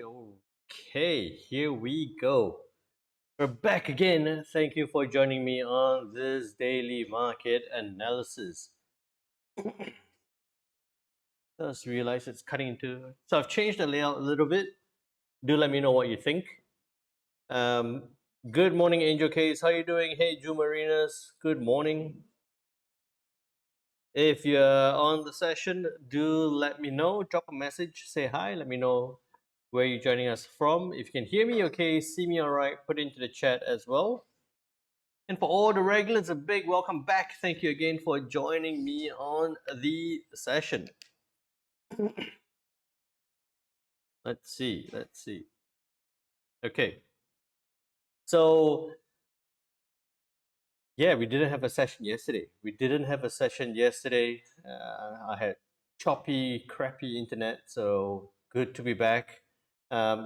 Okay, here we go. We're back again. Thank you for joining me on this daily market analysis. Just realized it's cutting into. So I've changed the layout a little bit. Do let me know what you think. Um, Good morning, Angel Case. How you doing? Hey, Ju Marinas. Good morning. If you're on the session, do let me know. Drop a message. Say hi. Let me know where you're joining us from. If you can hear me okay, see me all right, put it into the chat as well. And for all the regulars, a big welcome back. Thank you again for joining me on the session. Let's see. Okay. So, yeah, we didn't have a session yesterday. I had choppy, crappy internet, so good to be back.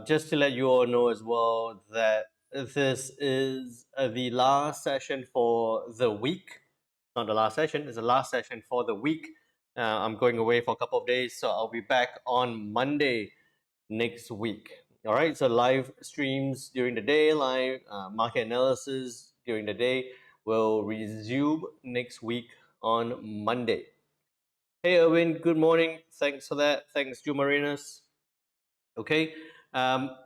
Just to let you all know as well that this is the last session for the week. Not the last session, it's the last session for the week. I'm going away for a couple of days, so I'll be back on Monday next week. All right, so live streams during the day, live market analysis during the day will resume next week on Monday. Hey, Erwin, good morning. Thanks for that. Thanks, Ju Marinas. Okay,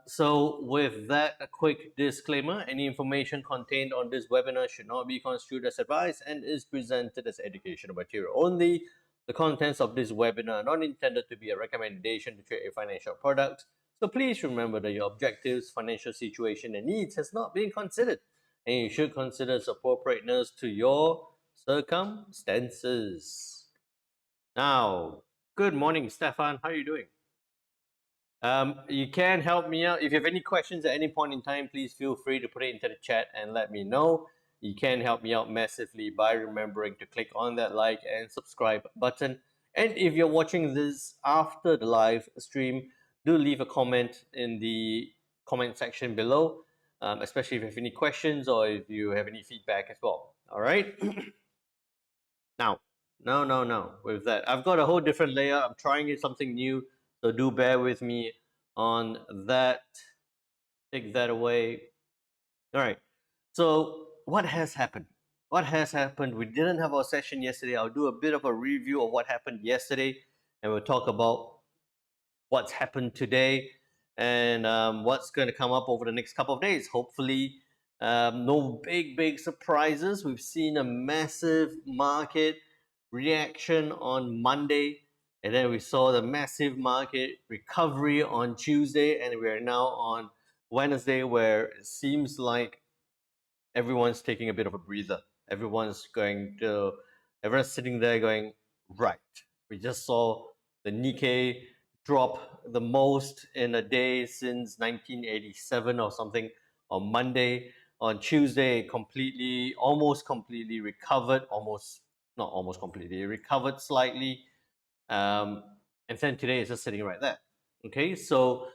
so with that, a quick disclaimer. Any information contained on this webinar should not be construed as advice and is presented as educational material only. The contents of this webinar are not intended to be a recommendation to trade a financial product. So please remember that your objectives, financial situation, and needs has not been considered, and you should consider its appropriateness to your circumstances. Now, good morning, Stefan. How are you doing? You can help me out. If you have any questions at any point in time, please feel free to put it into the chat and let me know. You can help me out massively by remembering to click on that like and subscribe button. And if you're watching this after the live stream, do leave a comment in the comment section below, especially if you have any questions or if you have any feedback as well. All right. Now, no. With that, I've got a whole different layer. I'm trying something new, so do bear with me on that. Take that away. All right. So, what has happened? What has happened? We didn't have our session yesterday. I'll do a bit of a review of what happened yesterday, and we'll talk about what's happened today and what's going to come up over the next couple of days. Hopefully, no big surprises. We've seen a massive market reaction on Monday, and then we saw the massive market recovery on Tuesday, and we are now on Wednesday, where it seems like everyone's taking a bit of a breather. Everyone's sitting there going, right. We just saw the Nikkei drop the most in a day since 1987 or something on Monday. On Tuesday, almost completely recovered, not almost completely, recovered slightly. And then today is just sitting right there. Okay, so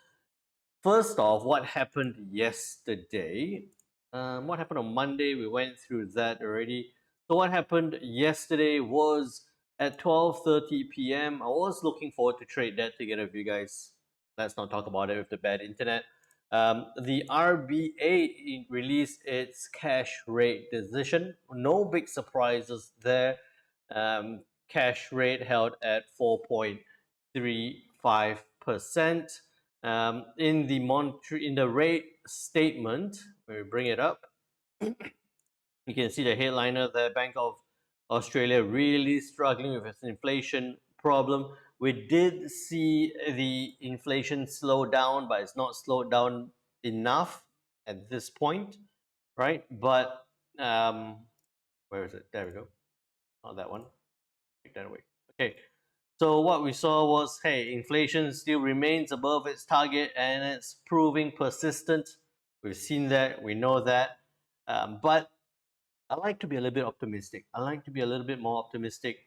first off, what happened yesterday? What happened on Monday? We went through that already. So what happened yesterday was at 12:30 p.m. I was looking forward to trade that together with you guys. Let's not talk about it with the bad internet. The RBA released its cash rate decision. No big surprises there. Cash rate held at 4.35%. In the rate statement, when we bring it up, you can see the headliner there, Bank of Australia really struggling with its inflation problem. We did see the inflation slow down, but it's not slowed down enough at this point, right? But where is it? There we go. Not that one. Take that away. Okay. So what we saw was, hey, inflation still remains above its target and it's proving persistent. We've seen that, we know that. But I like to be a little bit optimistic. I like to be a little bit more optimistic,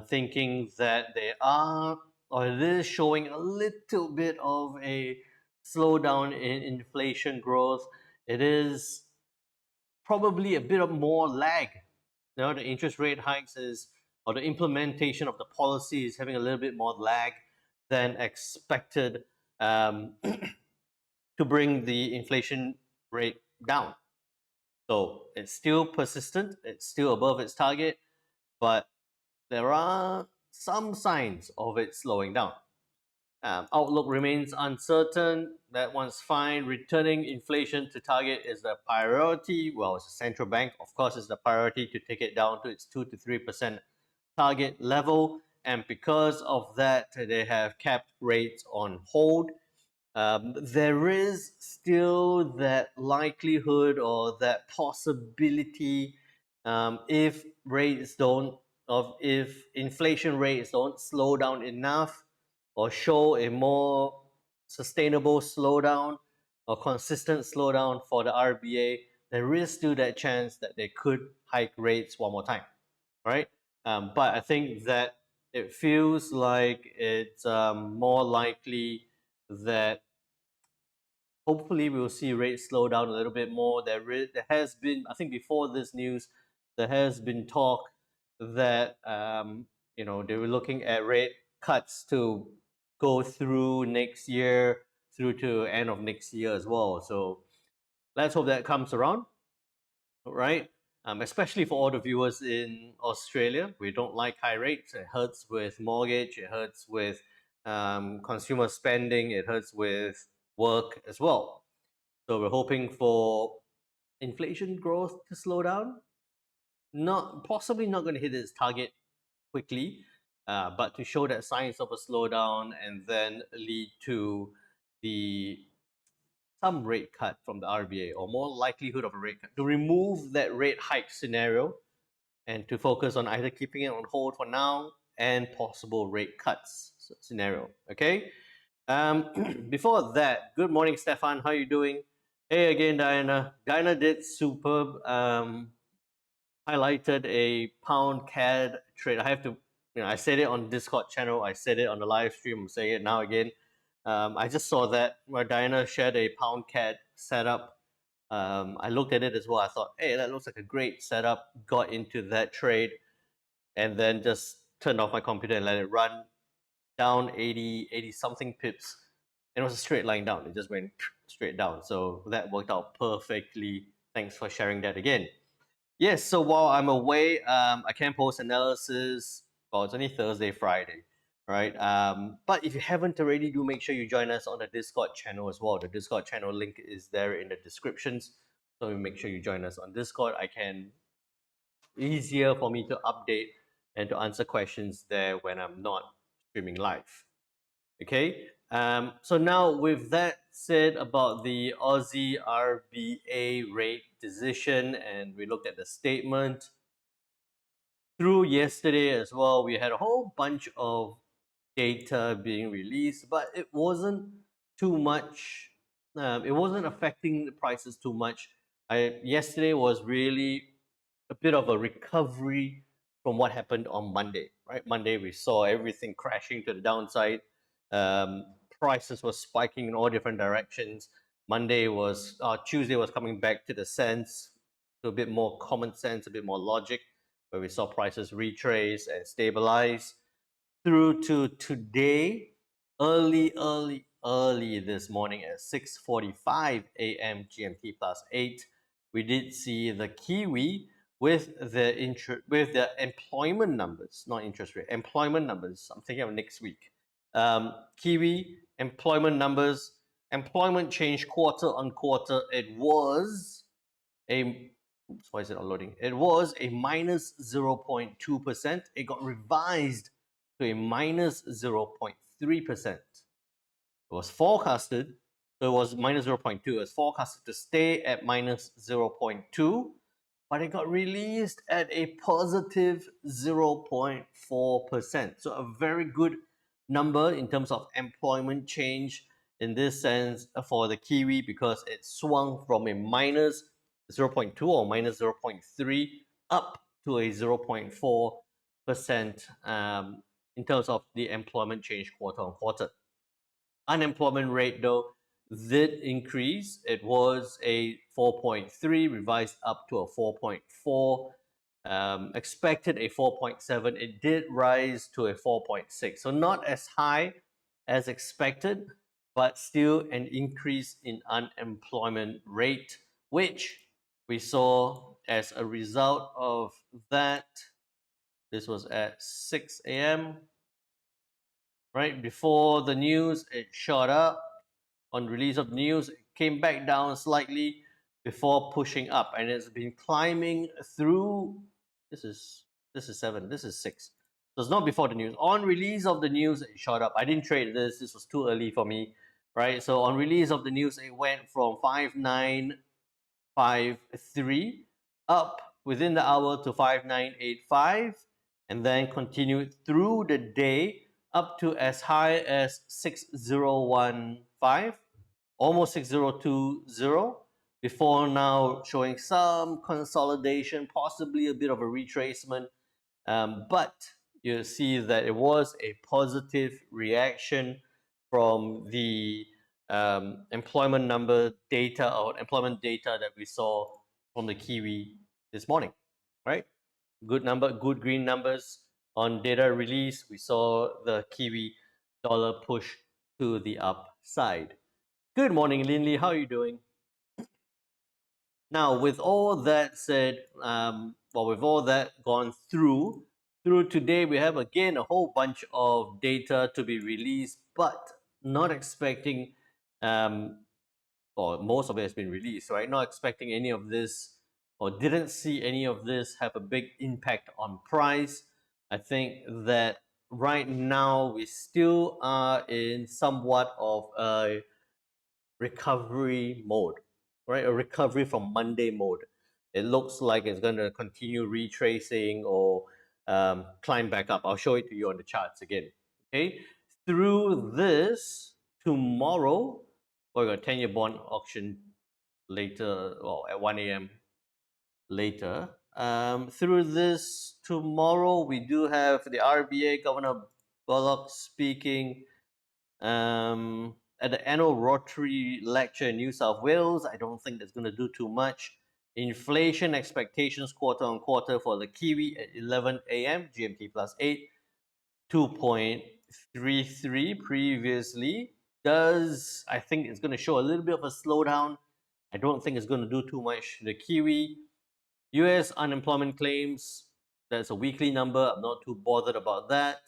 thinking that it is showing a little bit of a slowdown in inflation growth. It is probably a bit of more lag. The interest rate hikes or the implementation of the policy is having a little bit more lag than expected. to bring the inflation rate down. So it's still persistent, it's still above its target, but there are some signs of it slowing down. Outlook remains uncertain. That one's fine. Returning inflation to target is the priority. Well, as a central bank, of course, it's the priority to take it down to its 2 to 3% target level. And because of that, they have kept rates on hold. There is still that likelihood or that possibility, if rates don't, of if inflation rates don't slow down enough or show a more sustainable slowdown or consistent slowdown for the RBA, there is still that chance that they could hike rates one more time, right? But I think that it feels like it's more likely that hopefully we'll see rates slow down a little bit more. There has been, I think before this news, there has been talk that they were looking at rate cuts to go through next year, through to end of next year as well. So let's hope that comes around, right? Especially for all the viewers in Australia, we don't like high rates. It hurts with mortgage, it hurts with consumer spending, it hurts with work as well. So we're hoping for inflation growth to slow down. Possibly not going to hit its target quickly, but to show that signs of a slowdown and then lead to some rate cut from the RBA or more likelihood of a rate cut to remove that rate hike scenario and to focus on either keeping it on hold for now and possible rate cuts scenario. Okay. Before that, good morning, Stefan. How are you doing? Hey again, Diana. Diana did superb. Highlighted a pound CAD trade. I have to, I said it on Discord channel. I said it on the live stream. I'm saying it now again. I just saw that where Diana shared a pound CAD setup. I looked at it as well. I thought, hey, that looks like a great setup. Got into that trade, and then just turned off my computer and let it run down 80 something pips. And it was a straight line down. It just went straight down. So that worked out perfectly. Thanks for sharing that again. Yes, so while I'm away, I can post analysis. Well, it's only Thursday, Friday, right? But if you haven't already, do make sure you join us on the Discord channel as well. The Discord channel link is there in the descriptions. So make sure you join us on Discord. Easier for me to update and to answer questions there when I'm not streaming live. Okay, so now with that said about the Aussie RBA rate decision, and we looked at the statement through yesterday as well, we had a whole bunch of data being released, but it wasn't too much. It wasn't affecting the prices too much. Yesterday was really a bit of a recovery from what happened on Monday, right? Monday, we saw everything crashing to the downside. Prices were spiking in all different directions. Tuesday was coming back to the sense, to a bit more common sense, a bit more logic, where we saw prices retrace and stabilize through to today, early this morning at 6:45 a.m. GMT plus 8. We did see the Kiwi with the employment numbers, not interest rate, employment numbers. I'm thinking of next week. Kiwi employment numbers, employment change quarter on quarter. It was a why is it not loading? It was a minus 0.2%. It got revised to a minus 0.3%. It was forecasted, so it was minus 0.2. It was forecasted to stay at minus 0.2, but it got released at a positive 0.4%. So a very good number in terms of employment change in this sense for the Kiwi, because it swung from a minus 0.2 or minus 0.3 up to a 0.4% in terms of the employment change quarter on quarter. Unemployment rate though did increase. It was a 4.3, revised up to a 4.4. Expected a 4.7. It did rise to a 4.6. So not as high as expected, but still an increase in unemployment rate, which we saw as a result of that. This was at 6 a.m. Right before the news, it shot up. On release of the news, it came back down slightly before pushing up, and it's been climbing through. This is this is 7. This is 6. So it's not before the news. On release of the news, it shot up. I didn't trade this. This was too early for me, right? So on release of the news, it went from 5953 up within the hour to 5985, and then continued through the day up to as high as 6015, almost 6020, before now showing some consolidation, possibly a bit of a retracement. But you see that it was a positive reaction from the employment number data or employment data that we saw from the Kiwi this morning, right? Good number, good green numbers on data release. We saw the Kiwi dollar push to the upside. Good morning, Linley. How are you doing? Now, with all that said, with all that gone through today, we have again a whole bunch of data to be released, but not expecting, or most of it has been released, right? Not expecting any of this, or didn't see any of this have a big impact on price. I think that right now we still are in somewhat of a recovery mode, right? A recovery from Monday mode. It looks like it's going to continue retracing or climb back up. I'll show it to you on the charts again. Okay, through this tomorrow, we got 10-year bond auction later, well, at 1 a.m. later. Through this tomorrow, we do have the RBA Governor Bullock speaking at the annual Rotary lecture in New South Wales. I don't think that's going to do too much. Inflation expectations quarter on quarter for the Kiwi at 11 a.m. GMT plus 8, 2.33 previously. I think it's going to show a little bit of a slowdown. I don't think it's going to do too much. The Kiwi US unemployment claims, that's a weekly number. I'm not too bothered about that.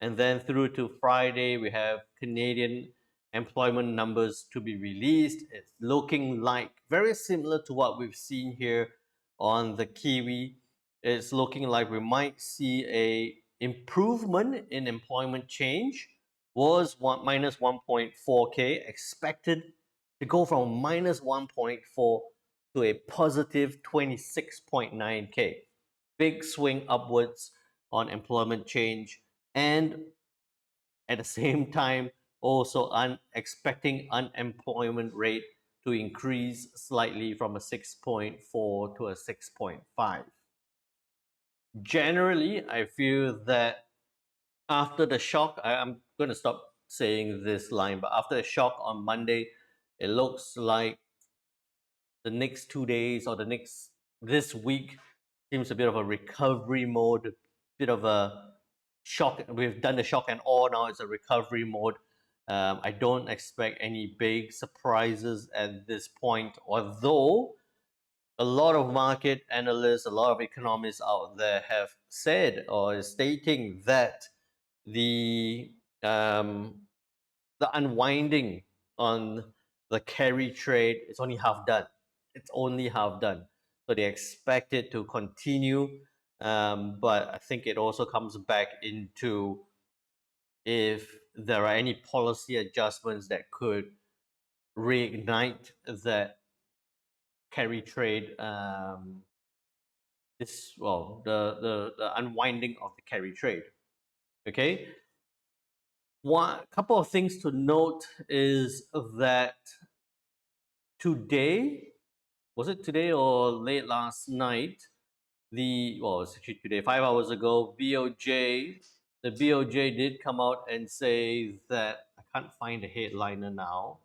And then through to Friday, we have Canadian employment numbers to be released. It's looking like very similar to what we've seen here on the Kiwi. It's looking like we might see a improvement in employment change. Was minus 1.4K, expected to go from minus 1.4 to a positive 26.9K. Big swing upwards on employment change, and at the same time, also expecting unemployment rate to increase slightly from a 6.4 to a 6.5. Generally, I feel that after the shock, I'm going to stop saying this line, but after the shock on Monday, it looks like the next 2 days or this week seems a bit of a recovery mode, a bit of a shock. We've done the shock and awe, now it's a recovery mode. I don't expect any big surprises at this point, although a lot of market analysts, a lot of economists out there have said or stating that the um, the unwinding on the carry trade is only half done. It's only half done. So they expect it to continue. But I think it also comes back into if there are any policy adjustments that could reignite that carry trade, the unwinding of the carry trade. Okay. One couple of things to note is that today, was it today or late last night? It's actually today, 5 hours ago, the BOJ did come out and say that, I can't find the headliner now.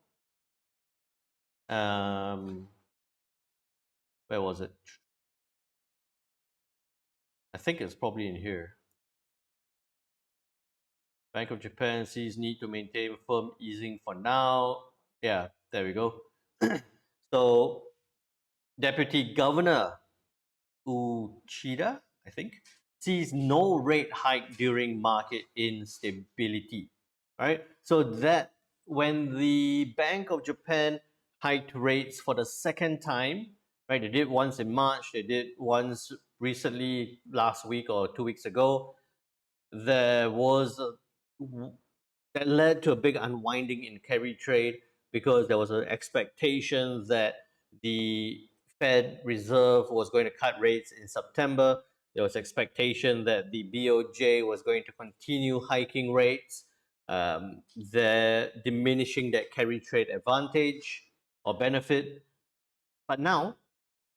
Where was it? I think it's probably in here. Bank of Japan sees need to maintain firm easing for now. Yeah, there we go. So, Deputy Governor Uchida, I think, sees no rate hike during market instability. Right? So that when the Bank of Japan hiked rates for the second time, right? They did once in March, they did once recently last week or 2 weeks ago. There was that led to a big unwinding in carry trade because there was an expectation that the Fed Reserve was going to cut rates in September. There was expectation that the BOJ was going to continue hiking rates. They're diminishing that carry trade advantage or benefit. But now,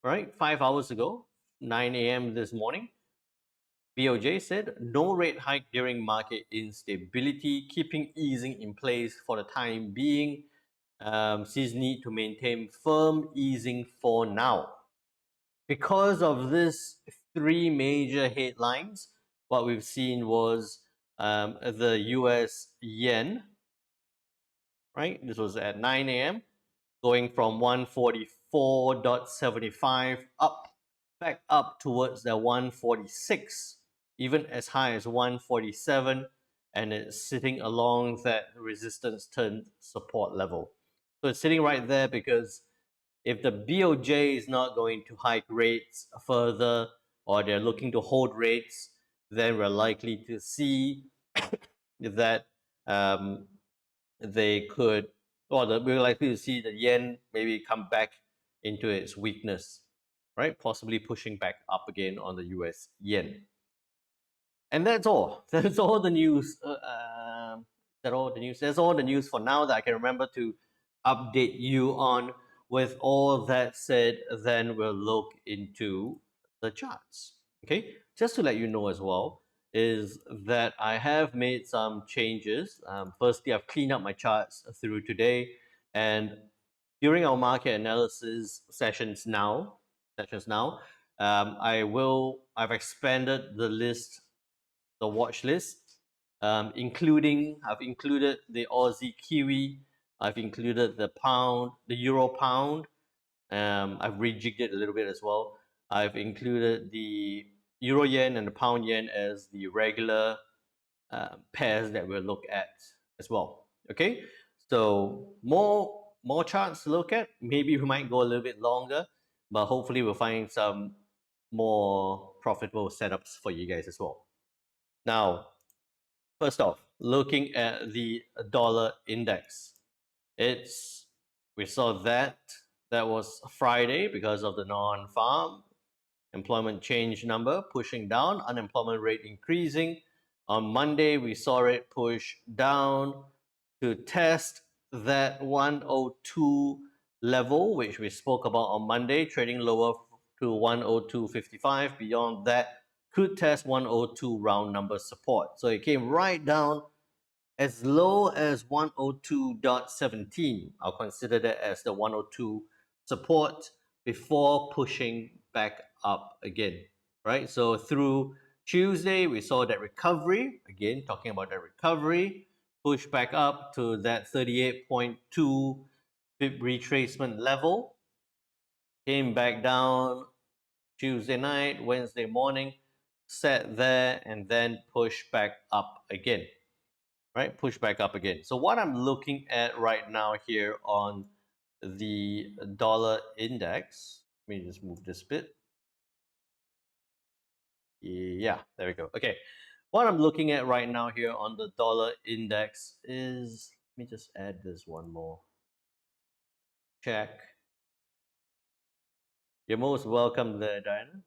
right, 5 hours ago, 9 a.m. this morning, BOJ said no rate hike during market instability, keeping easing in place for the time being. Sees need to maintain firm easing for now. Because of this three major headlines, what we've seen was the US yen, right? This was at 9 a.m., going from 144.75 up, back up towards the 146, even as high as 147, and it's sitting along that resistance turn support level. So it's sitting right there because if the BOJ is not going to hike rates further or they're looking to hold rates, then we're likely to see that they could, or we're likely to see the yen maybe come back into its weakness, right? Possibly pushing back up again on the US yen. And that's all. That's all the news. That's all the news. That's all the news for now that I can remember to update you on. With all that said, then we'll look into the charts. Okay, just to let you know as well, is that I have made some changes. Firstly, I've cleaned up my charts through today, and during our market analysis sessions now, I've expanded the list, the watch list, including I've included the Aussie Kiwi, I've included the pound, the Euro pound. I've rejigged it a little bit as well. I've included the Euro yen and the pound yen as the regular pairs that we'll look at as well. Okay, so more charts to look at. Maybe we might go a little bit longer, but hopefully we'll find some more profitable setups for you guys as well. Now, first off, looking at the dollar index, we saw that was Friday because of the non-farm employment change number pushing down, unemployment rate increasing. On Monday, we saw it push down to test that 102 level, which we spoke about on Monday, trading lower to 102.55. Beyond that, could test 102 round number support. So it came right down as low as 102.17. I'll consider that as the 102 support before pushing back up again, right? So through Tuesday, we saw that recovery, again, talking about that recovery, push back up to that 38.2 pip retracement level, came back down Tuesday night, Wednesday morning, sat there, and then pushed back up again, right? Push back up again. So what I'm looking at right now here on the dollar index, let me just move this bit. Yeah, there we go. Okay, what I'm looking at right now here on the dollar index is, let me just add this one more. Check. You're most welcome there, Diana.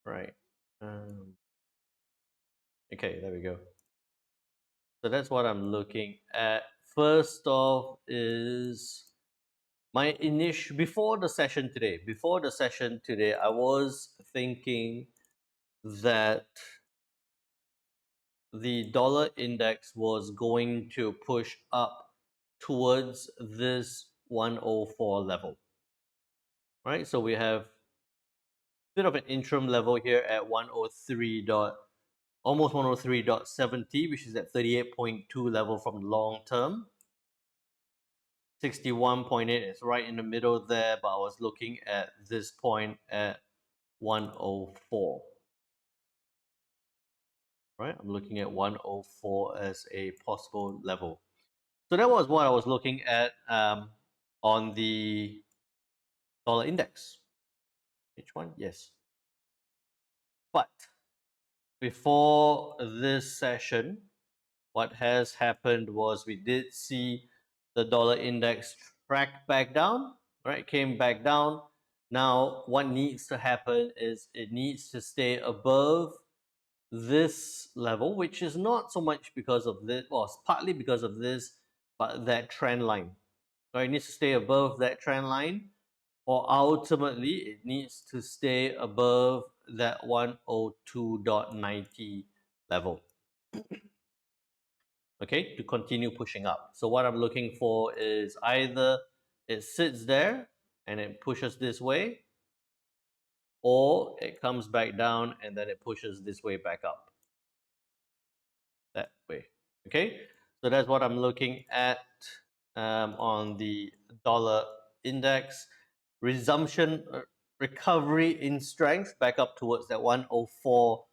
Right. Okay, there we go. So that's what I'm looking at. First off is my initial, before the session today, I was thinking that the dollar index was going to push up towards this 104 level, right? So we have a bit of an interim level here at 103 almost 103.70, which is at 38.2 level from long term. 61.8 is right in the middle there, but I was looking at this point at 104. Right, I'm looking at 104 as a possible level. So that was what I was looking at on the dollar index. Which one? Yes. But before this session, what has happened was we did see the dollar index track back down, right? Came back down. Now, what needs to happen is it needs to stay above this level, which is not so much because of this, well, it's partly because of this, but that trend line. So it needs to stay above that trend line, or ultimately it needs to stay above that 102.90 level. Okay, to continue pushing up. So what I'm looking for is either it sits there and it pushes this way, or it comes back down and then it pushes this way back up. That way. Okay, so that's what I'm looking at on the dollar index. Resumption, recovery in strength back up towards that 104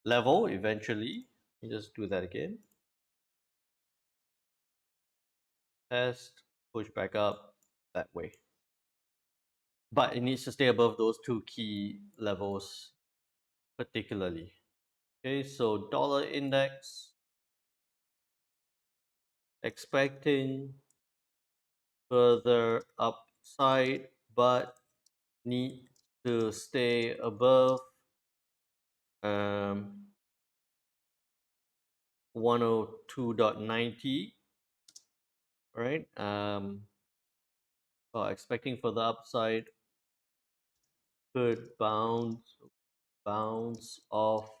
level eventually. Let me just do that again. Test, push back up that way. But it needs to stay above those two key levels particularly. Okay, so dollar index expecting further upside, but need to stay above 102.90, right? Well, expecting for the upside, could bounce off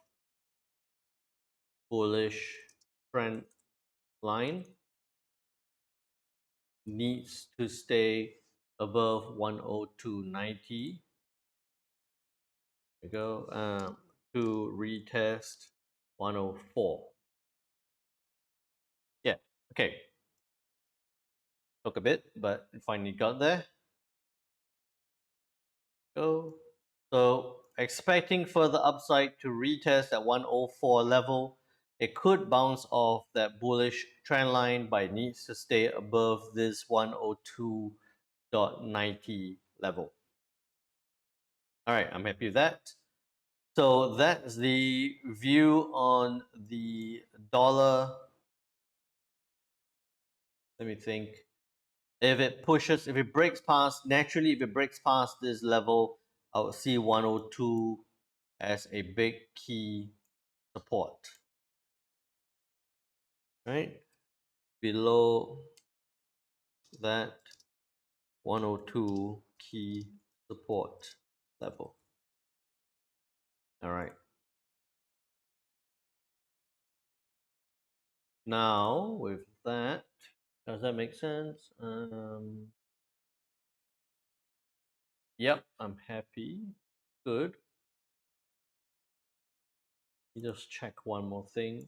bullish trend line, needs to stay above 102.90. There we go. To retest 104. Yeah, okay. Took a bit, but finally got there. Go. So expecting further upside to retest at 104 level. It could bounce off that bullish trend line, but it needs to stay above this 102.90 level. All right, I'm happy with that. So that's the view on the dollar. Let me think. If it pushes, if it breaks past, naturally, if it breaks past this level, I would see 102 as a big key support. Right? Below that 102 key support level. All right. Now, with that, does that make sense? Yep, I'm happy. Good. Just check one more thing.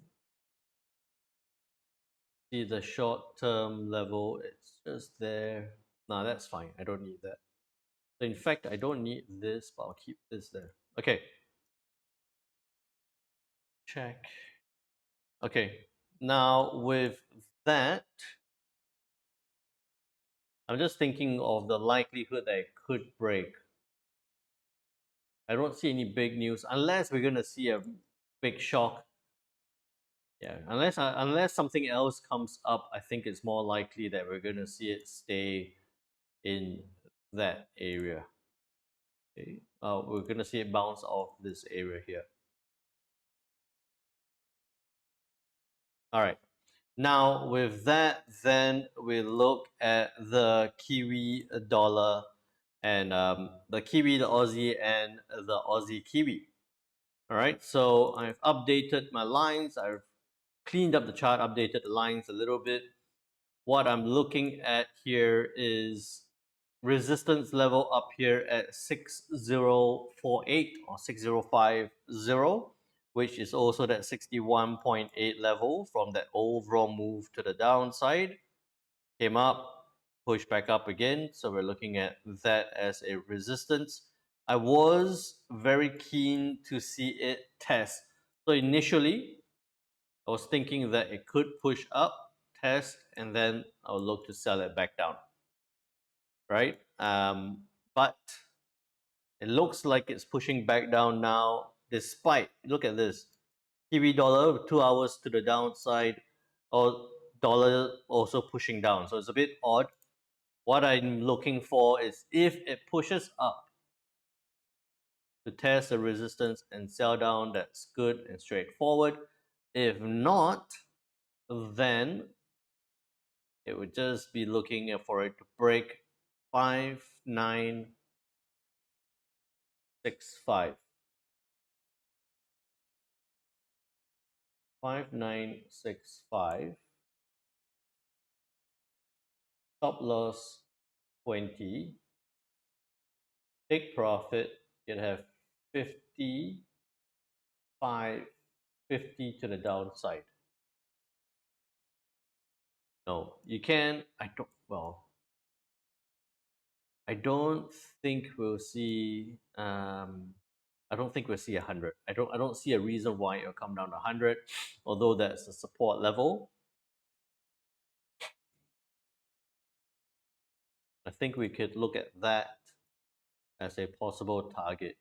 See the short-term level, it's just there. No, that's fine. I don't need that. So in fact, I don't need this, but I'll keep this there. Okay. Check. Okay. Now with that, I'm just thinking of the likelihood that it could break. I don't see any big news unless we're going to see a big shock. Yeah, unless something else comes up, I think it's more likely that we're going to see it stay in that area. Okay, we're going to see it bounce off this area here. All right. Now with that, then we look at the Kiwi dollar and the Kiwi, the Aussie, and the Aussie Kiwi. All right, so I've updated my lines. I've cleaned up the chart, updated the lines a little bit. What I'm looking at here is resistance level up here at 6048 or 6050. which is also that 61.8 level from that overall move to the downside. Came up, pushed back up again. So we're looking at that as a resistance. I was very keen to see it test. So initially, I was thinking that it could push up, test, and then I'll look to sell it back down, right? But it looks like it's pushing back down now, despite, look at this, Kiwi dollar 2 hours to the downside, or dollar also pushing down. So it's a bit odd. What I'm looking for is if it pushes up to test the resistance and sell down, that's good and straightforward. If not, then it would just be looking for it to break 5965. 5965. Stop loss 20. Take profit, you'd have 50, 50 to the downside. No, you can. I don't. Well, I don't think we'll see. I don't think we'll see 100. I don't see a reason why it'll come down to 100, although that's a support level. I think we could look at that as a possible target.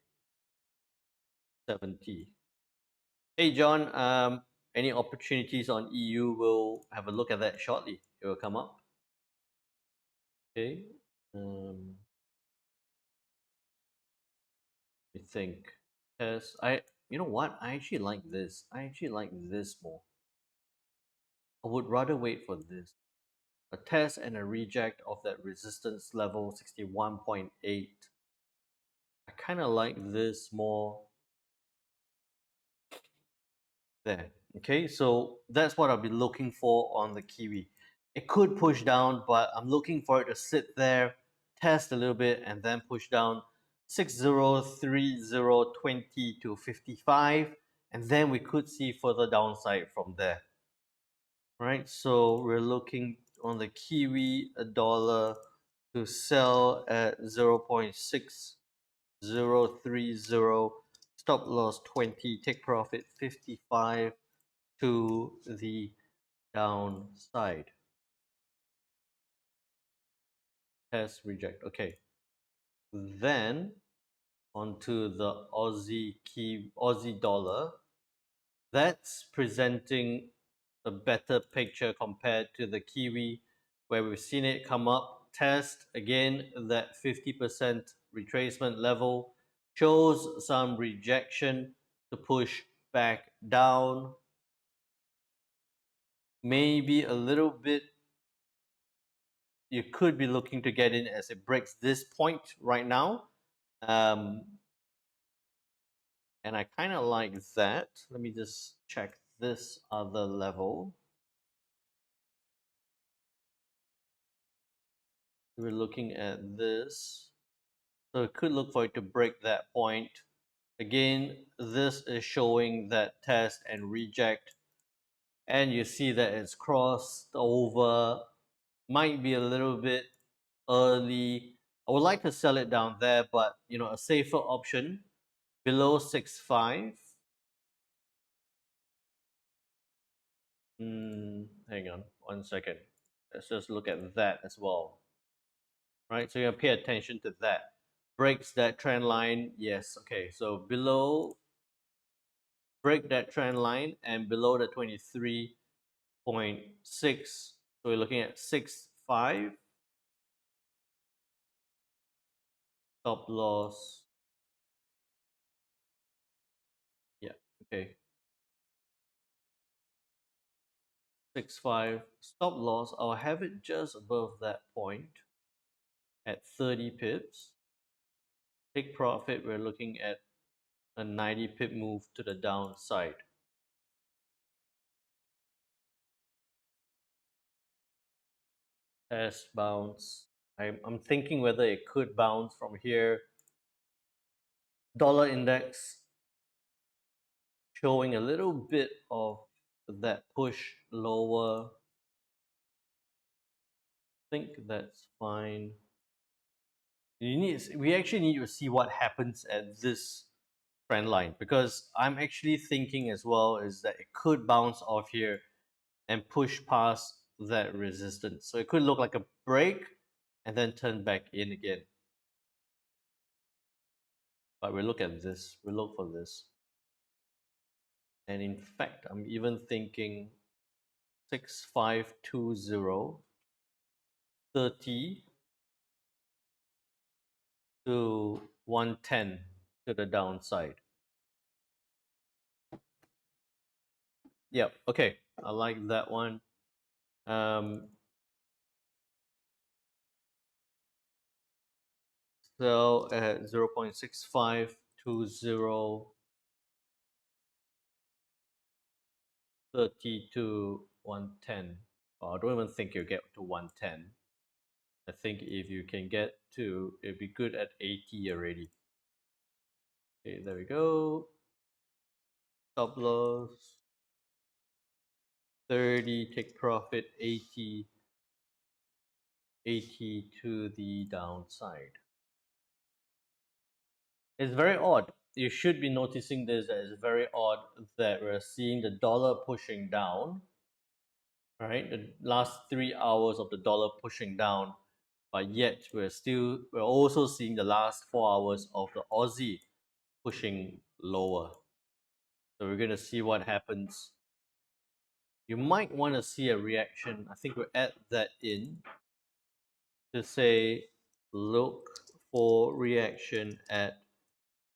70. Hey John, any opportunities on EU? We'll have a look at that shortly. It will come up. Okay. I think as you know what? I actually like this. I actually like this more. I would rather wait for this. A test and a reject of that resistance level 61.8. I kind of like this more there. Okay, so that's what I'll be looking for on the Kiwi. It could push down, but I'm looking for it to sit there, test a little bit, and then push down 603020 to 55, and then we could see further downside from there. Right, so we're looking on the Kiwi $1 to sell at 0.6030, stop loss 20, take profit 55 to the downside. Test reject. Okay. Then onto the Aussie dollar. That's presenting a better picture compared to the Kiwi, where we've seen it come up, test again that 50% retracement level, shows some rejection to push back down. Maybe a little bit, you could be looking to get in as it breaks this point right now. And I kind of like that. Let me just check this other level. We're looking at this. So it could look for it to break that point. Again, this is showing that test and reject. And you see that it's crossed over. Might be a little bit early. I would like to sell it down there, but you know, a safer option below 6.5. Hang on 1 second. Let's just look at that as well. Right, so you gotta pay attention to that. Breaks that trend line, yes. Okay, so below, break that trend line, and below the 23.6, so we're looking at 6.5. Stop loss, yeah, okay. 6.5 stop loss, I'll have it just above that point at 30 pips. Take profit, we're looking at a 90 pip move to the downside. Test bounce. I'm thinking whether it could bounce from here. Dollar index showing a little bit of that push lower. I think that's fine. We actually need to see what happens at this trend line, because I'm actually thinking as well is that it could bounce off here and push past that resistance. So it could look like a break and then turn back in again. But we'll look at this. We'll look for this. And in fact, I'm even thinking 6520, 30 to 110 to the downside. Yep, okay. I like that one. So at 0.6520, 30 to 110. I don't even think you'll get to 110. I think if you can get to, it'd be good at 80 already. Okay, there we go. Stop loss. 30, take profit, 80 to the downside. It's very odd. You should be noticing this, that it's very odd that we're seeing the dollar pushing down, right? The last 3 hours of the dollar pushing down, but yet we're also seeing the last 4 hours of the Aussie pushing lower. So we're gonna see what happens. You might want to see a reaction. I think we'll add that in to say, look for reaction at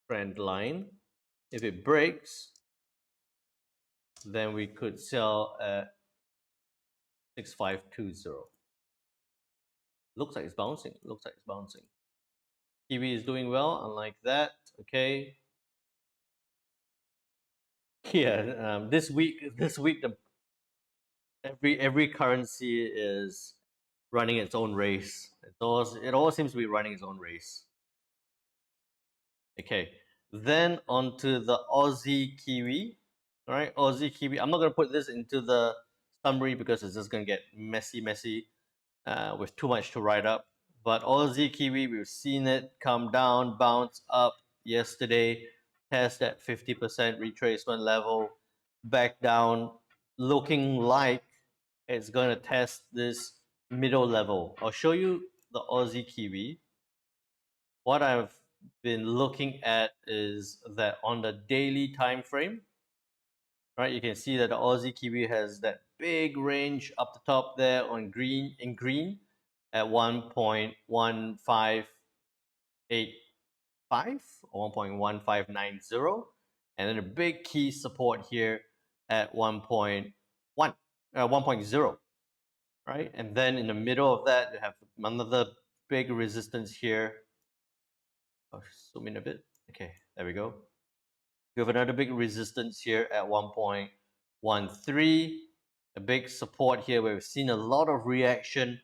trend line. If it breaks, then we could sell at 6520. Looks like it's bouncing. Looks like it's bouncing. Kiwi is doing well, unlike that. Okay. Yeah. This week, the every currency is running its own race. It all seems to be running its own race. Okay. Then onto the Aussie Kiwi. All right, Aussie Kiwi. I'm not going to put this into the summary because it's just going to get messy with too much to write up. But Aussie Kiwi, we've seen it come down, bounce up yesterday, test that 50% retracement level, back down, looking like it's going to test this middle level. I'll show you the Aussie Kiwi. What I've been looking at is that on the daily time frame, right, you can see that the Aussie Kiwi has that big range up the top there on green, in green, at 1.1585 or 1.1590, and then a big key support here at 1.1, 1.0, right? And then in the middle of that, you have another big resistance here. I'll zoom in a bit. Okay, there we go. We have another big resistance here at 1.13, a big support here where we've seen a lot of reaction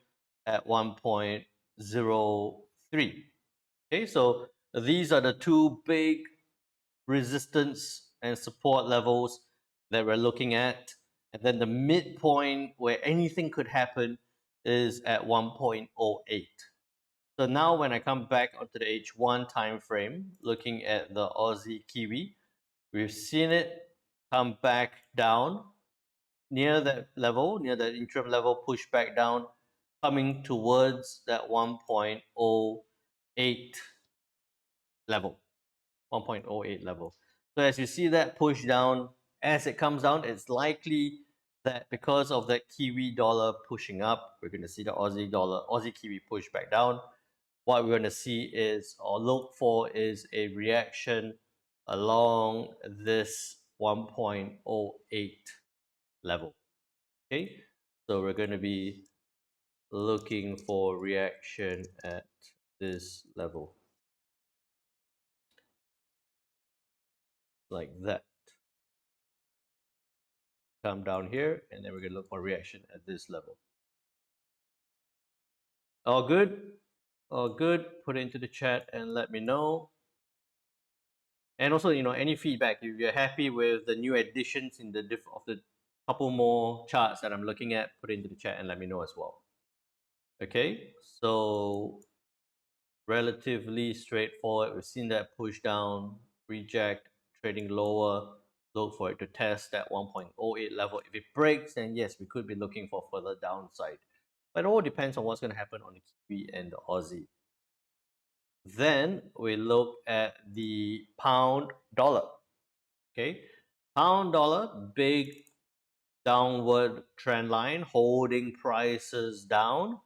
at 1.03. Okay, so these are the two big resistance and support levels that we're looking at. And then the midpoint where anything could happen is at 1.08. So now when I come back onto the H1 time frame, looking at the Aussie Kiwi, we've seen it come back down near that level, near that interim level, push back down, coming towards that 1.08 level. 1.08 level. So as you see that push down, as it comes down, it's likely that because of that Kiwi dollar pushing up, we're going to see the Aussie Kiwi push back down. What we're going to see is, or look for, is a reaction along this 1.08 level. Okay, so we're going to be looking for reaction at this level, like that. Come down here, and then we're going to look for reaction at this level. All good? All good? Put it into the chat and let me know. And also, any feedback, if you're happy with the new additions in the couple more charts that I'm looking at, put it into the chat and let me know as well. Okay, so relatively straightforward. We've seen that push down, reject, trading lower, look for it to test that 1.08 level. If it breaks, then yes, we could be looking for further downside. But it all depends on what's going to happen on the Kiwi and the Aussie. Then we look at the pound dollar. Okay, pound dollar, big downward trend line, holding prices down.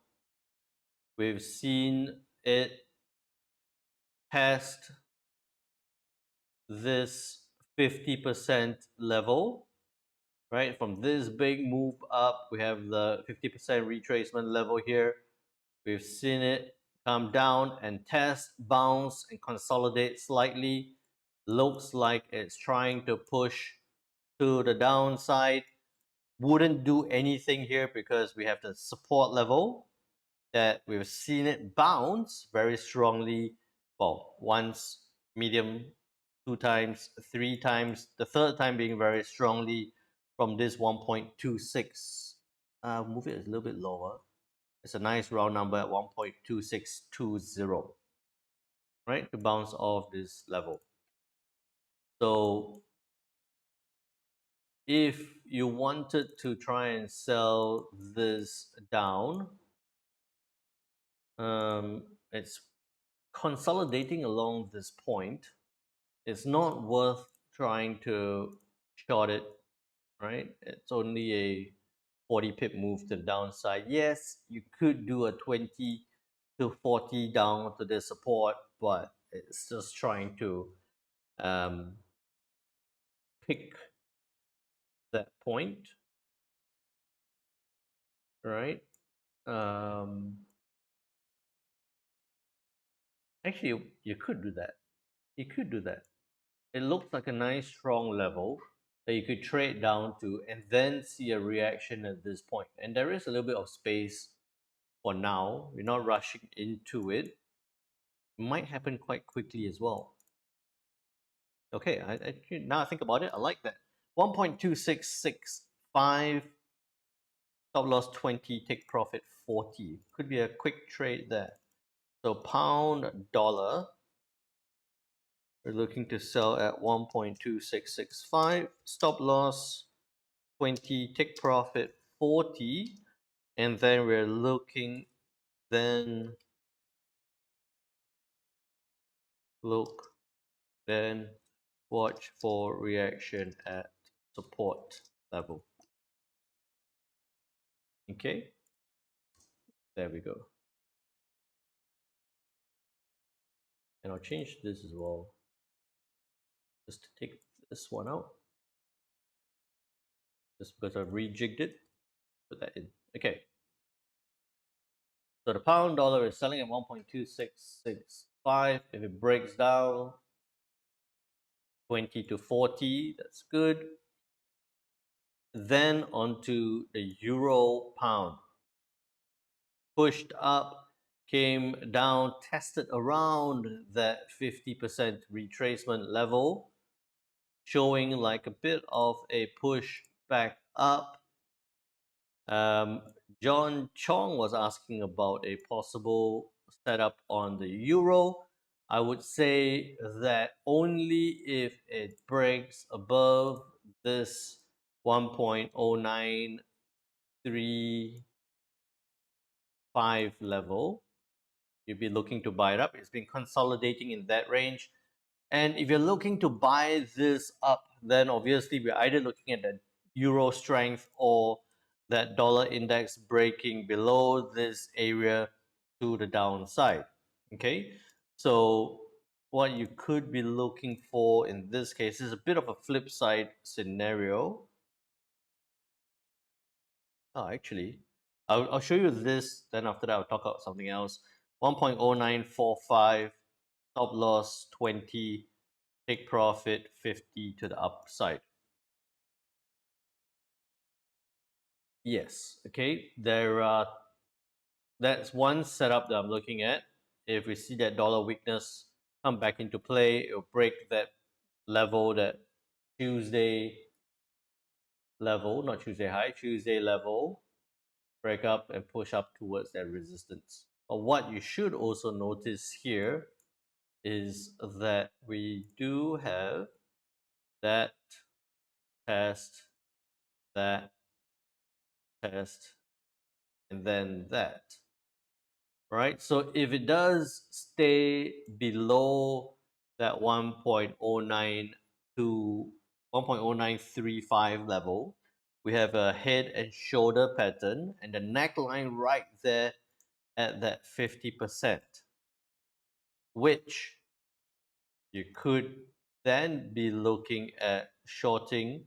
We've seen it test this 50% level, right? From this big move up, we have the 50% retracement level here. We've seen it come down and test, bounce, and consolidate slightly. Looks like it's trying to push to the downside. Wouldn't do anything here because we have the support level that we've seen it bounce very strongly. Well, once, medium, two times, three times, the third time being very strongly from this 1.26. Move it a little bit lower. It's a nice round number at 1.2620, right? To bounce off this level. So if you wanted to try and sell this down, it's consolidating along this point. It's not worth trying to short it, right? It's only a 40 pip move to the downside. Yes, you could do a 20 to 40 down to the support, but it's just trying to pick that point, right? Actually, you could do that. You could do that. It looks like a nice strong level that you could trade down to and then see a reaction at this point. And there is a little bit of space for now. We're not rushing into it. It might happen quite quickly as well. Okay, now I think about it, I like that. 1.2665, stop loss 20, take profit 40. Could be a quick trade there. So pound dollar, we're looking to sell at 1.2665, stop loss 20, take profit 40, and then we're looking, then watch for reaction at support level. Okay, there we go. And I'll change this as well, just to take this one out, just because I've rejigged it. Put that in. Okay, so the pound dollar is selling at 1.2665. If it breaks down 20 to 40, that's good. Then onto the euro pound. Pushed up, came down, tested around that 50% retracement level, showing like a bit of a push back up. John Chong was asking about a possible setup on the euro. I would say that only if it breaks above this 1.0935 level, you'd be looking to buy it up. It's been consolidating in that range. And if you're looking to buy this up, then obviously we're either looking at the euro strength or that dollar index breaking below this area to the downside. Okay, so what you could be looking for in this case is a bit of a flip side scenario. Oh, actually, I'll show you this, then after that I'll talk about something else. 1.0945, stop loss 20, take profit 50 to the upside. Yes, okay, that's one setup that I'm looking at. If we see that dollar weakness come back into play, it'll break that level, that Tuesday level, not Tuesday high, Tuesday level, break up and push up towards that resistance. But what you should also notice here is that we do have that test, that test, and then that. Right? So if it does stay below that 1.09 to 1.0935 level, we have a head and shoulder pattern and the neckline right there at that 50%, which you could then be looking at shorting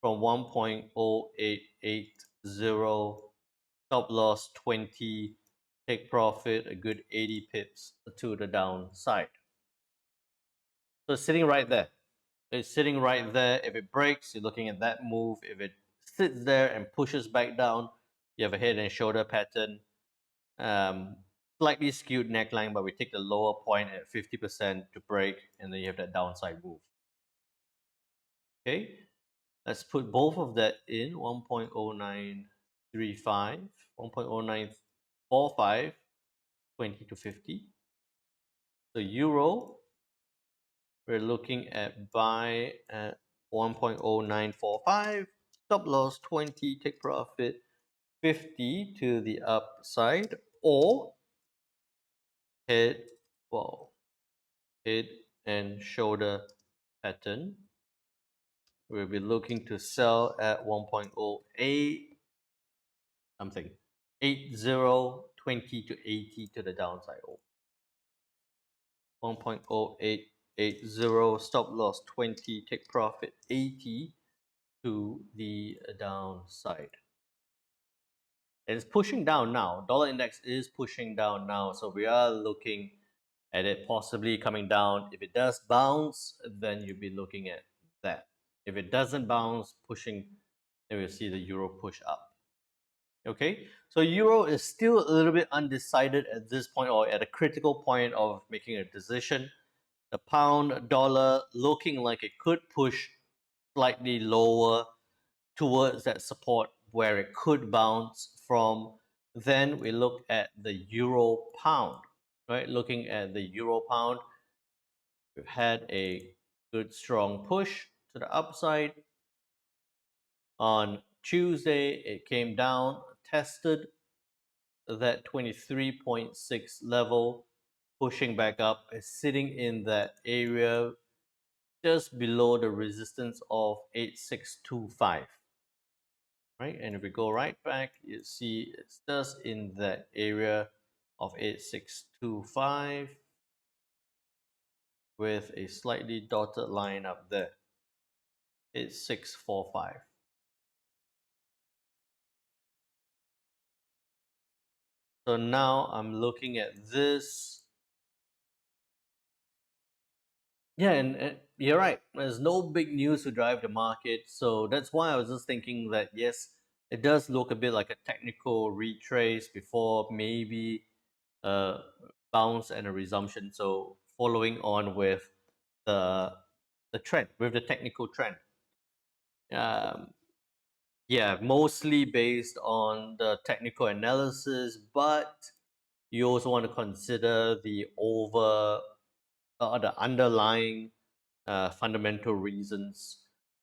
from 1.0880, stop loss 20, take profit a good 80 pips to the downside. So it's sitting right there. It's sitting right there. If it breaks, you're looking at that move. If it sits there and pushes back down, you have a head and shoulder pattern. Slightly skewed neckline, but we take the lower point at 50% to break, and then you have that downside move. Okay, let's put both of that in 1.0935, 1.0945, 20 to 50. So euro, we're looking at buy at 1.0945, stop loss 20, take profit 50 to the upside, or head, well, head and shoulder pattern. We'll be looking to sell at 1.08 something, 80, 20 to 80 to the downside. 1.0880, stop loss 20, take profit 80 to the downside. And it's pushing down now. Dollar index is pushing down now, so we are looking at it possibly coming down. If it does bounce, then you'll be looking at that. If it doesn't bounce, pushing, then we'll see the euro push up. Okay, so euro is still a little bit undecided at this point, or at a critical point of making a decision. The pound dollar looking like it could push slightly lower towards that support where it could bounce from. Then we look at the euro pound, right? Looking at the euro pound, we've had a good strong push to the upside. On Tuesday, it came down, tested that 23.6 level, pushing back up, is sitting in that area just below the resistance of 8625. Right, and if we go right back, you see it's just in that area of 8625 with a slightly dotted line up there. 8645. So now I'm looking at this. Yeah, and you're right. There's no big news to drive the market. So that's why I was just thinking that, yes, it does look a bit like a technical retrace before maybe a bounce and a resumption. So following on with the trend, with the technical trend. Um, yeah, mostly based on the technical analysis, but you also want to consider the the underlying fundamental reasons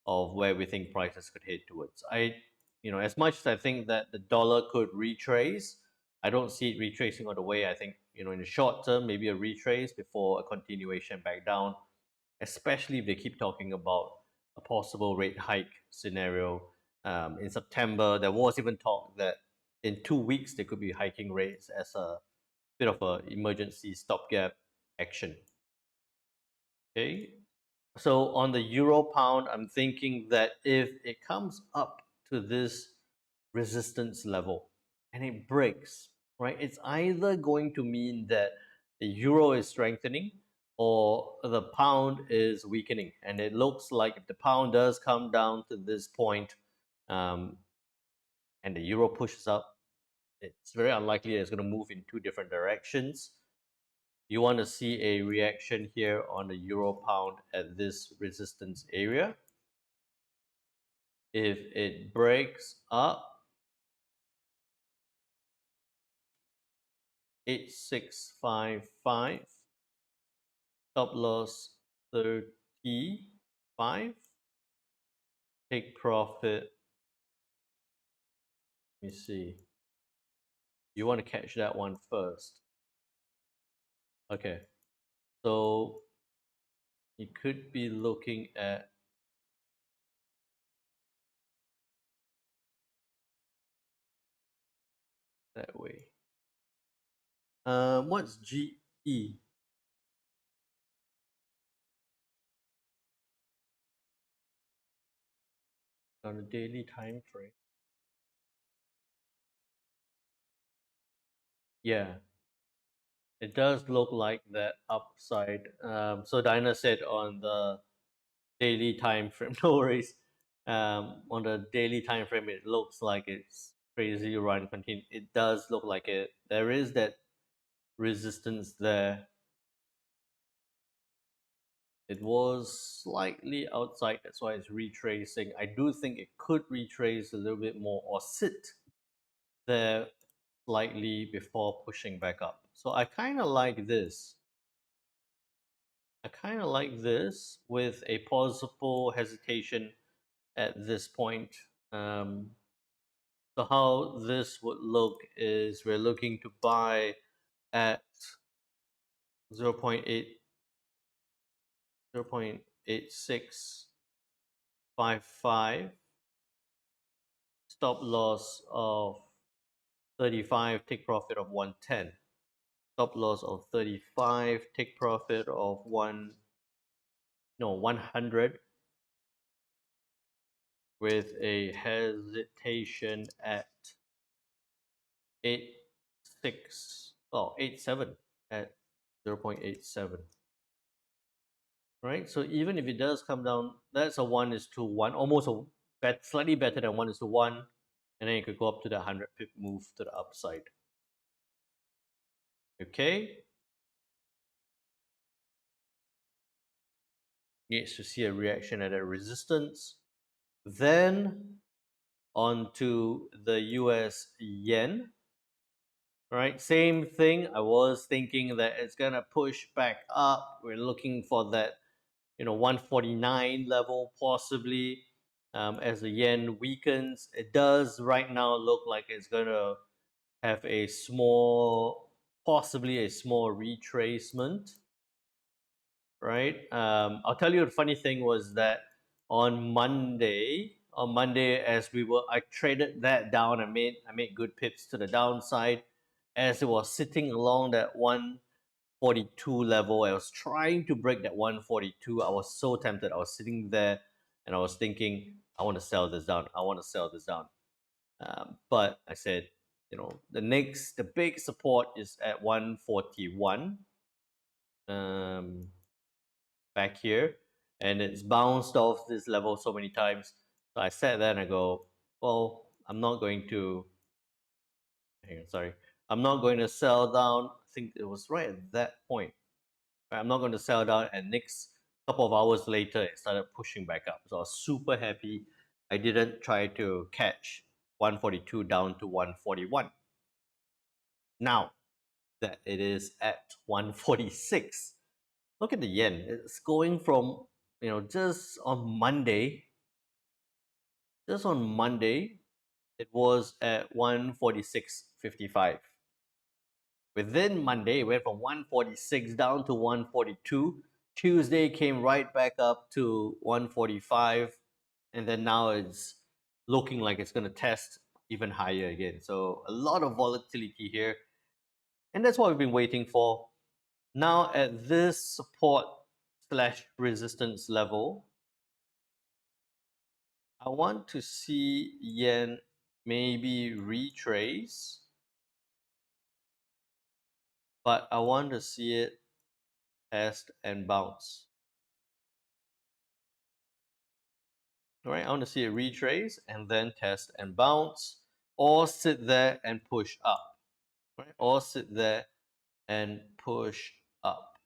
of where we think prices could head towards. As much as I think that the dollar could retrace, I don't see it retracing all the way. I think, in the short term, maybe a retrace before a continuation back down, especially if they keep talking about a possible rate hike scenario. In September, there was even talk that in 2 weeks they could be hiking rates as a bit of an emergency stopgap action. Okay, so on the euro pound, I'm thinking that if it comes up to this resistance level and it breaks, right, it's either going to mean that the euro is strengthening or the pound is weakening. And it looks like if the pound does come down to this point, and the euro pushes up, it's very unlikely that it's going to move in two different directions. You want to see a reaction here on the euro pound at this resistance area. If it breaks up 8655, stop loss 35, take profit. Let me see. You want to catch that one first. Okay. So you could be looking at that way. What's GE? On a daily time frame. Yeah, it does look like that upside. So Dinah said on the daily time frame, no worries. On the daily time frame, it looks like it's crazy run continue. It does look like it. There is that resistance there. It was slightly outside, that's why it's retracing. I do think it could retrace a little bit more or sit there slightly before pushing back up. So I kind of like this. I kind of like this with a possible hesitation at this point. Um, so how this would look is we're looking to buy at 0 0.8, 0.8655, stop loss of 35, take profit of 110. Stop loss of 35, take profit of 100, with a hesitation at 87 at 0.87. Right? So even if it does come down, that's a 1:1, almost slightly better than 1:1, and then it could go up to the 100 pip move to the upside. Okay? Needs to see a reaction at a resistance. Then onto the US yen. Right, same thing. I was thinking that it's gonna push back up. We're looking for that, 149 level possibly. As the yen weakens, it does right now look like it's gonna have a small, possibly a small retracement. Right. I'll tell you the funny thing was that on Monday, as I traded that down. I made good pips to the downside as it was sitting along that 142 level. I was trying to break that 142. I was so tempted. I was sitting there and I was thinking, I want to sell this down. I want to sell this down. But I said, the big support is at 141. Back here, and it's bounced off this level so many times. So I sat there and I go, well, I'm not going to. Sorry, I'm not going to sell down. I think it was right at that point. I'm not going to sell down, and next couple of hours later, it started pushing back up. So I was super happy. I didn't try to catch 142 down to 141. Now that it is at 146, look at the yen. It's going from, just on Monday, it was at 146.55. Within Monday, it went from 146 down to 142. Tuesday came right back up to 145. And then now it's looking like it's going to test even higher again. So a lot of volatility here. And that's what we've been waiting for. Now at this support slash resistance level, I want to see yen maybe retrace, but I want to see it test and bounce. All right, I want to see it retrace and then test and bounce, or sit there and push up. Right, or sit there and push up.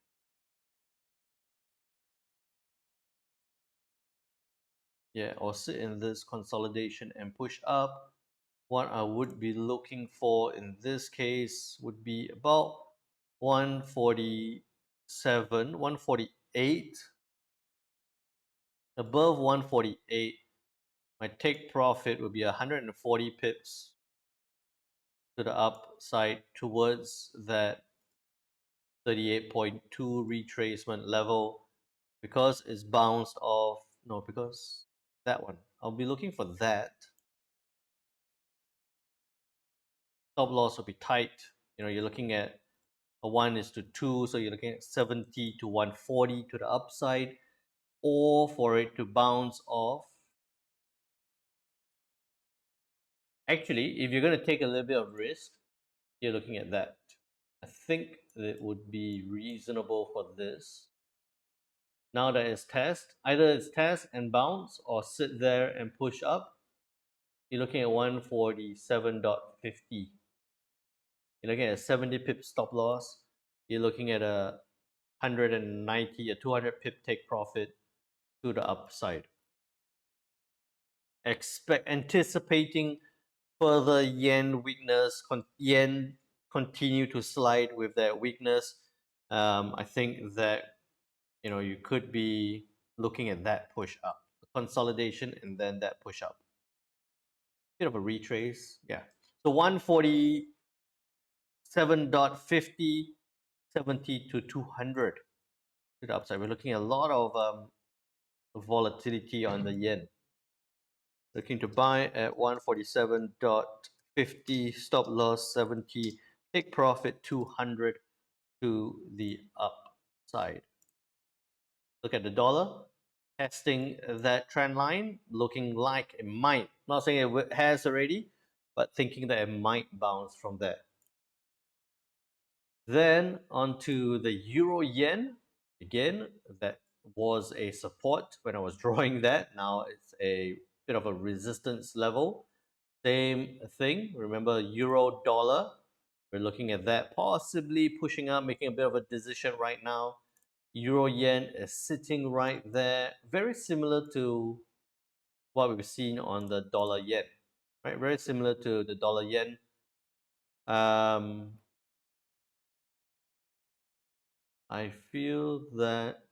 Yeah, or sit in this consolidation and push up. What I would be looking for in this case would be about 147, 148. Above 148, my take profit would be 140 pips to the upside towards that 38.2 retracement level, because it's bounced off. No, because that one. I'll be looking for that. Stop loss will be tight. You're looking at a 1:2, so you're looking at 70 to 140 to the upside, or for it to bounce off. Actually, if you're going to take a little bit of risk, you're looking at that. I think it would be reasonable for this. Now that it's test, either it's test and bounce or sit there and push up. You're looking at 147.50. You're looking at a 70 pip stop loss. You're looking at a 190, a 200 pip take profit to the upside. Anticipating further yen weakness, yen continue to slide with that weakness. I think that you could be looking at that push up, consolidation, and then that push up. Bit of a retrace, yeah. So 147.50, 70 to 200 to the upside. We're looking at a lot of volatility on the yen. Looking to buy at 147.50, stop loss 70, take profit 200 to the upside. Look at the dollar, testing that trend line, looking like it might. Not saying it has already, but thinking that it might bounce from there. Then onto the euro yen. Again, that was a support when I was drawing that. Now it's a bit of a resistance level. Same thing. Remember euro dollar. We're looking at that possibly pushing up, making a bit of a decision right now. Euro yen is sitting right there, very similar to what we've seen on the dollar yen, right? Very similar to the dollar yen. I feel that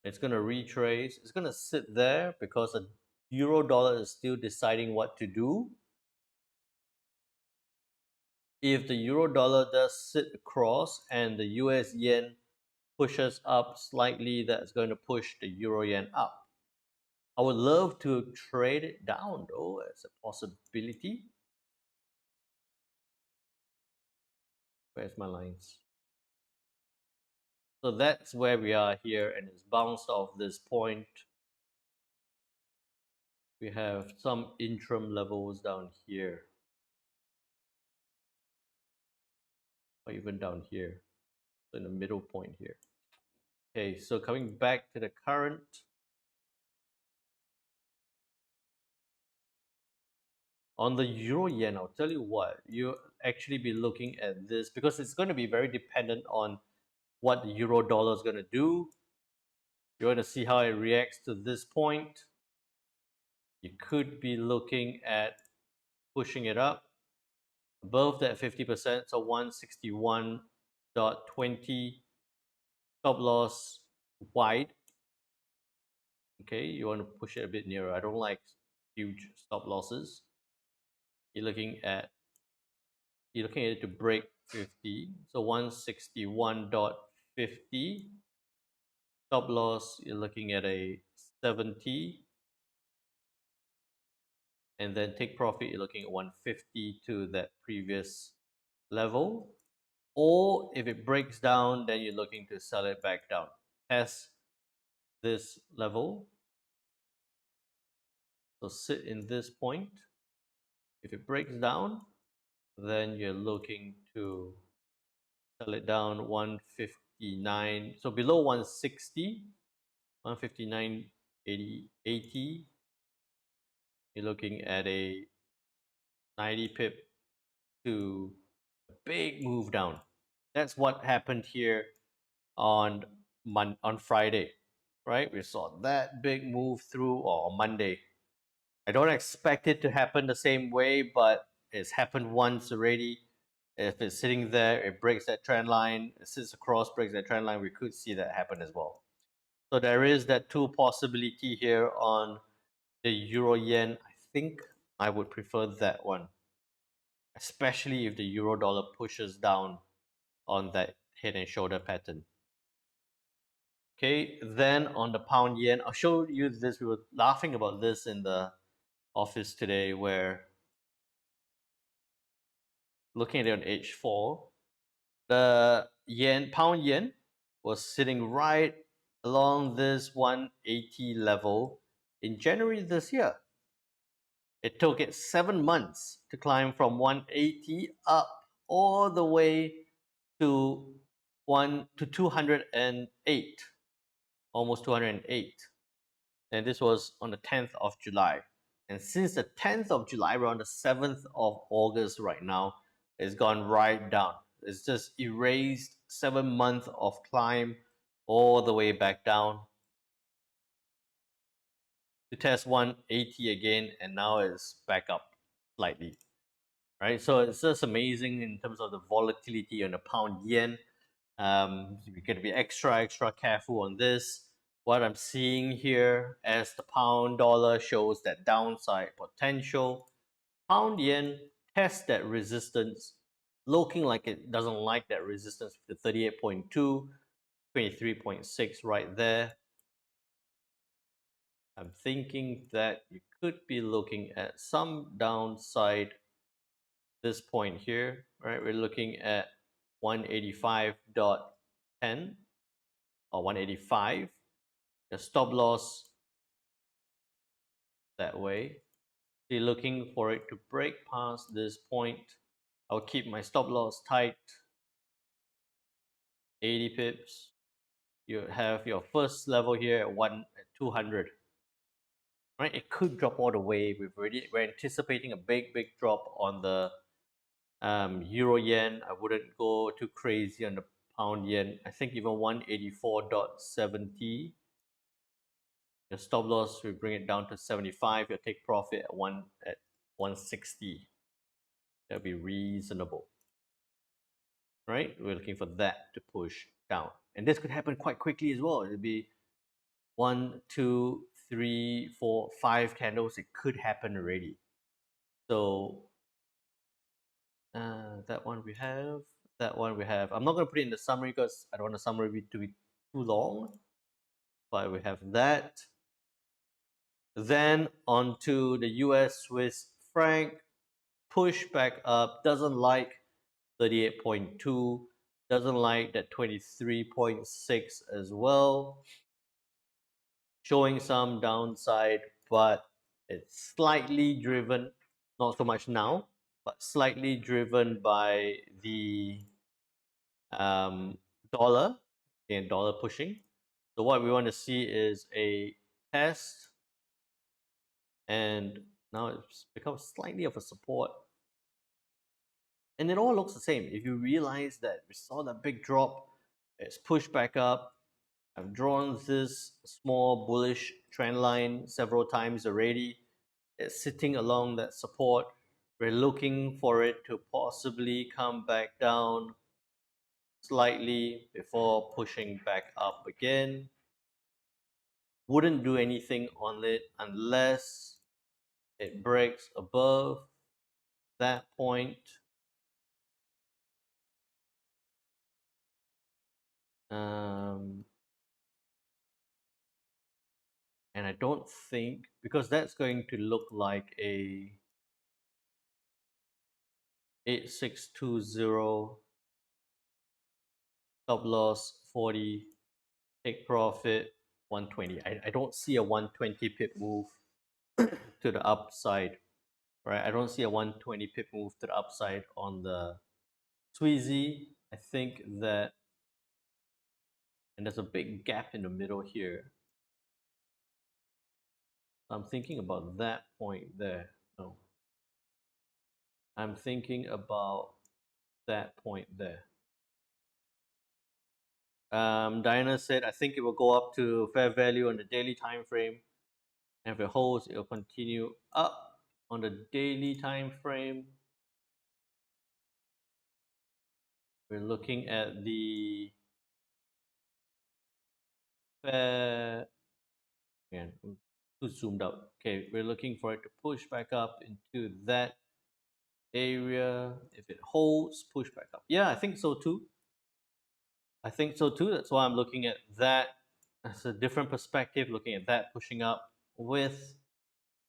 it's going to retrace. It's going to sit there because the euro dollar is still deciding what to do. If the euro dollar does sit across and the US yen pushes up slightly, that's going to push the euro yen up. I would love to trade it down though as a possibility. Where's my lines? So that's where we are here, and it's bounced off this point. We have some interim levels down here, or even down here, so in the middle point here. Okay, so coming back to the current. On the euro yen, I'll tell you what, you actually be looking at this because it's going to be very dependent on what the euro dollar is going to do. You're going to see how it reacts to this point. You could be looking at pushing it up above that 50%, so 161.20, stop loss wide. Okay, you want to push it a bit nearer. I don't like huge stop losses. You're looking at it to break 50, so 161.50. Stop loss, you're looking at a 70, and then take profit, you're looking at 150 to that previous level. Or if it breaks down, then you're looking to sell it back down. Test this level. So sit in this point. If it breaks down, then you're looking to sell it down 159. So below 160, 159.80, you're looking at a 90 pip to a big move down. That's what happened here on on Friday, right? We saw that big move through, or on Monday. I don't expect it to happen the same way, but it's happened once already. If it's sitting there, it breaks that trend line, it sits across, breaks that trend line, we could see that happen as well. So there is that two possibility here on the euro yen. I think I would prefer that one, especially if the euro dollar pushes down on that head and shoulder pattern. Okay, then on the pound yen, I'll show you this. We were laughing about this in the office today, where looking at it on H4, the pound yen was sitting right along this 180 level in January this year. It took it 7 months to climb from 180 up all the way to 208, almost 208. And this was on the 10th of July. And since the 10th of July, we're on the 7th of August right now, it's gone right down. It's just erased 7 months of climb all the way back down to test 180 again, and now it's back up slightly. Right, so it's just amazing in terms of the volatility on the pound yen. We got to be extra careful on this. What I'm seeing here as the pound dollar shows that downside potential. Pound yen tests that resistance, looking like it doesn't like that resistance with the 38.2, 23.6 right there. I'm thinking that you could be looking at some downside this point here, right? We're looking at 185.10 or 185. The stop loss that way. You're looking for it to break past this point. I'll keep my stop loss tight. 80 pips. You have your first level here at 200. Right? It could drop all the way. We're anticipating a big drop on the euro yen. I wouldn't go too crazy on the pound yen. I think even 184.70. Your stop loss, we bring it down to 75. Your take profit at 160. That'll be reasonable. Right? We're looking for that to push down. And this could happen quite quickly as well. It'll be 1, 2, 3, 4, 5 candles. It could happen already. So that one we have. That one we have. I'm not going to put it in the summary because I don't want the summary to be too long. But we have that. Then onto the US Swiss franc. Push back up. Doesn't like 38.2. Doesn't like that 23.6 as well. Showing some downside, but it's slightly driven, not so much now, but slightly driven by the dollar, and dollar pushing. So what we want to see is a test, and now it's become slightly of a support. And it all looks the same. If you realize that we saw that big drop, it's pushed back up. I've drawn this small bullish trend line several times already. It's sitting along that support. We're looking for it to possibly come back down slightly before pushing back up again. Wouldn't do anything on it unless it breaks above that point. And I don't think, because that's going to look like a 8620, stop loss 40, take profit 120. I don't see a 120 pip move to the upside, right? I don't see a 120 pip move to the upside on the Sweezy. I think that, and there's a big gap in the middle here. I'm thinking about that point there. No. I'm thinking about that point there. Diana said, I think it will go up to fair value on the daily time frame. And if it holds, it will continue up on the daily time frame. We're looking at the fair. Again, I'm too zoomed out. Okay, we're looking for it to push back up into that area. If it holds, push back up. Yeah, I think so too. I think so too. That's why I'm looking at that as a different perspective, looking at that pushing up with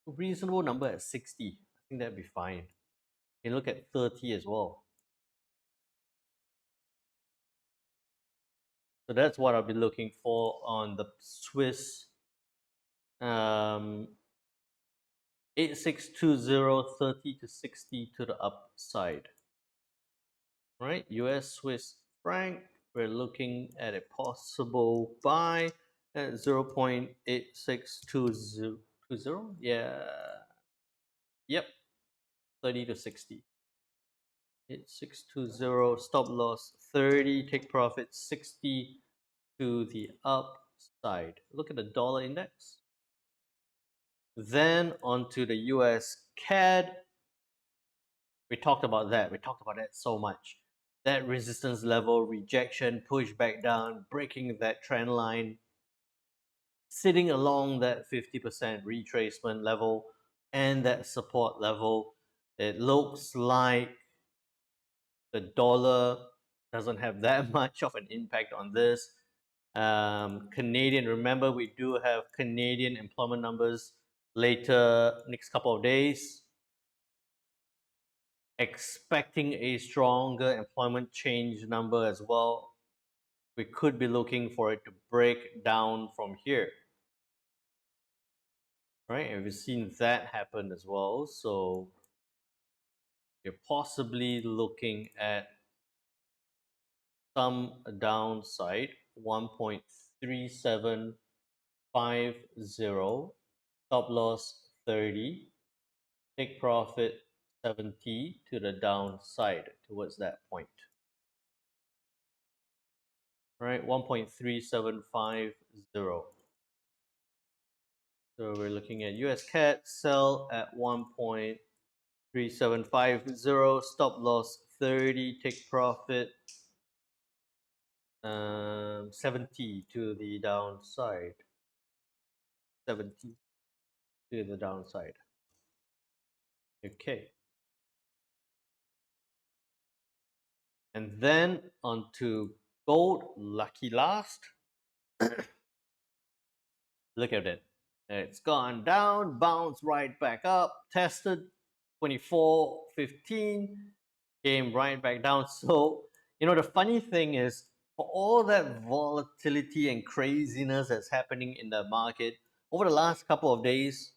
a reasonable number at 60. I think that'd be fine. You can look at 30 as well. So that's what I'll be looking for on the Swiss 8620 30 to 60 to the upside. Right? US Swiss franc, we're looking at a possible buy at 0.8620. Yeah. Yep. 30 to 60. 8620, stop loss 30, take profit 60 to the upside. Look at the dollar index. Then onto the US CAD. We talked about that. We talked about that so much. That resistance level, rejection, push back down, breaking that trend line, sitting along that 50% retracement level and that support level. It looks like the dollar doesn't have that much of an impact on this. Canadian, remember we do have Canadian employment numbers later next couple of days. Expecting a stronger employment change number as well. We could be looking for it to break down from here. Right? And we've seen that happen as well. So you're possibly looking at some downside, 1.3750, stop loss 30, take profit 70 to the downside towards that point. Right, 1.3750. So we're looking at US CAD, sell at 1.3750, stop loss 30, take profit 70 to the downside. 70 to the downside. Okay. And then onto gold, lucky last. Look at it. It's gone down, bounced right back up, tested 24.15, came right back down. So, the funny thing is, for all that volatility and craziness that's happening in the market over the last couple of days,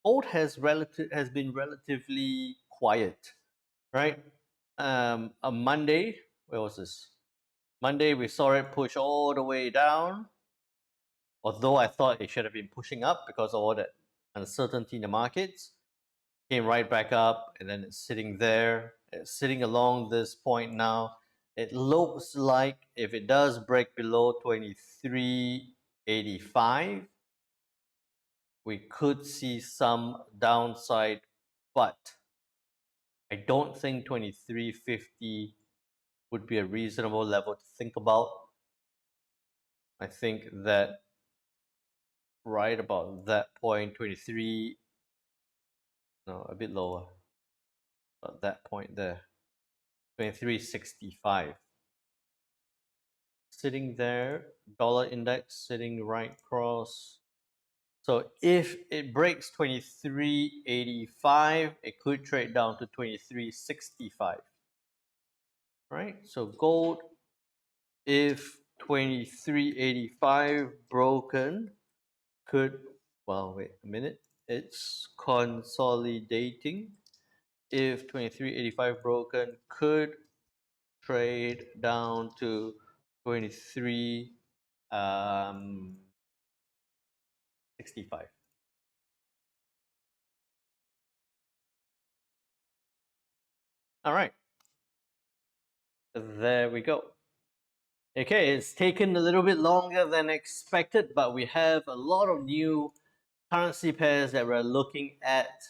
gold has been relatively quiet, right? On Monday, where was this? Monday, we saw it push all the way down, although I thought it should have been pushing up because of all that uncertainty in the markets. Came right back up, and then it's sitting there. It's sitting along this point now. It looks like if it does break below 23.85, we could see some downside, but I don't think 23.50 would be a reasonable level to think about. I think that right about that point, 23, no, a bit lower, about that point there, 23.65. Sitting there, dollar index sitting right across. So if it breaks 23.85, it could trade down to 23.65. Right? So gold, if 23.85 broken, could, well, wait a minute, it's consolidating. If 23.85 broken, could trade down to 23.65. All right, there we go. Okay, it's taken a little bit longer than expected, but we have a lot of new currency pairs that we're looking at.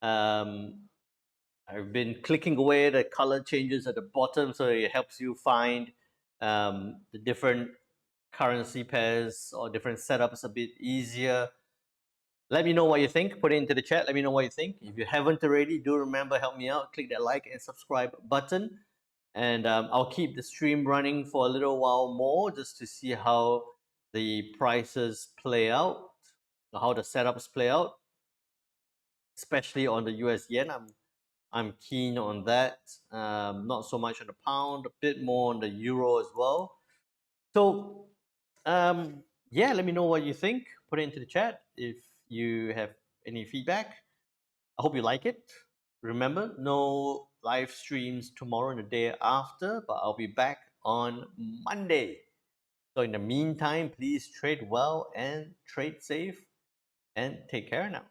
I've been clicking away the color changes at the bottom so it helps you find the different currency pairs or different setups a bit easier. Let me know what you think. Put it into the chat. Let me know what you think. If you haven't already, do remember, help me out. Click that like and subscribe button. And I'll keep the stream running for a little while more just to see how the prices play out, how the setups play out, especially on the US yen. I'm keen on that. Not so much on the pound, a bit more on the euro as well. So yeah, let me know what you think. Put it into the chat if you have any feedback. I hope you like it. Remember, no live streams tomorrow and the day after, but I'll be back on Monday. So in the meantime, please trade well and trade safe and take care now.